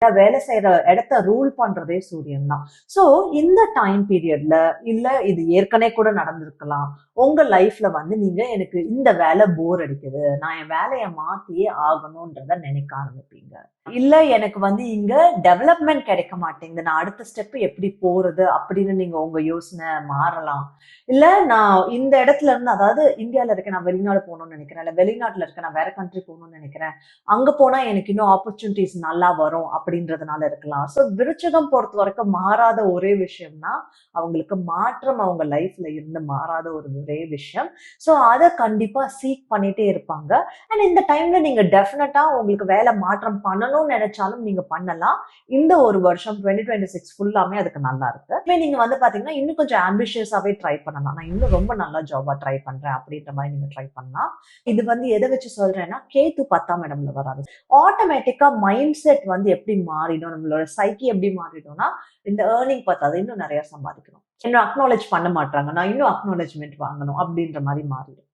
வேலை செய்யற இடத்த ரூல் பண்றதே சூரியன் தான். சோ இந்த டைம் பீரியட்ல இல்ல இது ஏற்கனவே கூட நடந்திருக்கலாம். உங்க லைஃப்ல வந்து நீங்க எனக்கு இந்த வேலை போர் அடிக்குது. நான் என் வேலைய மாத்தியே ஆகணும்ன்றத நினைக்க ஆரம்பிப்பீங்க. இல்ல எனக்கு வந்து இங்க டெவலப்மெண்ட் கிடைக்க மாட்டேங்குது. நான் அடுத்த ஸ்டெப் எப்படி போறது அப்படின்னு நீங்க உங்க யோசனை மாறலாம். இல்ல நான் இந்த இடத்துல இருந்து அதாவது இந்தியால இருக்கேன் நான் வெளிநாடு போகணும்னு நினைக்கிறேன். இல்ல வெளிநாட்டுல இருக்கேன் நான் வேற கண்ட்ரி போகணும்னு நினைக்கிறேன். அங்க போனா எனக்கு இன்னும் ஆப்பர்ச்சுனிட்டிஸ் நல்லா வரும் அப்படின்றதுனால இருக்கலாம். சோ விருச்சகம் பொறுத்த வரைக்கும் மாறாத ஒரே விஷயம்னா, அவங்களுக்கு மாற்றம் அவங்க லைஃப்ல இருந்து மாறாத ஒரு ஒரே விஷயம். சோ அத கண்டிப்பா சீக் பண்ணிட்டே இருப்பாங்க. அண்ட் இந்த டைம்ல நீங்க டெஃபினட்டா உங்களுக்கு வேலை மாற்றம் பண்ணணும்னு நினைச்சாலும் நீங்க பண்ணலாம். இந்த ஒரு வருஷம் 2026 ஃபுல்லாமே அதுக்கு நல்லா இருக்கு. இதுவே நீங்க வந்து பாத்தீங்கன்னா, இன்னும் கொஞ்சம் ஆம்பிஷியஸாவே ட்ரை பண்ணலாம். நான் இன்னும் ரொம்ப நல்ல ஜாபா ட்ரை பண்றேன் அப்படின்ற மாதிரி நீங்க ட்ரை பண்ணலாம். இது வந்து எதை வச்சு சொல்றேன்னா, கேது 10ஆம் இடம்ல வராது. ஆட்டோமேட்டிக்கா மைண்ட் செட் வந்து எப்படி மாறிடும், நம்மளோட சைக்கி எப்படி மாறிடும்னா, இந்த ஏர்னிங் பத்தாது, இன்னும் நிறைய சம்பாதிக்கணும். இன்னும் அக்னாலேஜ் பண்ண மாட்டாங்க. நான் இன்னும் அக்னாலேஜ்மெண்ட் வாங்கணும் அப்படின்ற மாதிரி மாறிடும்.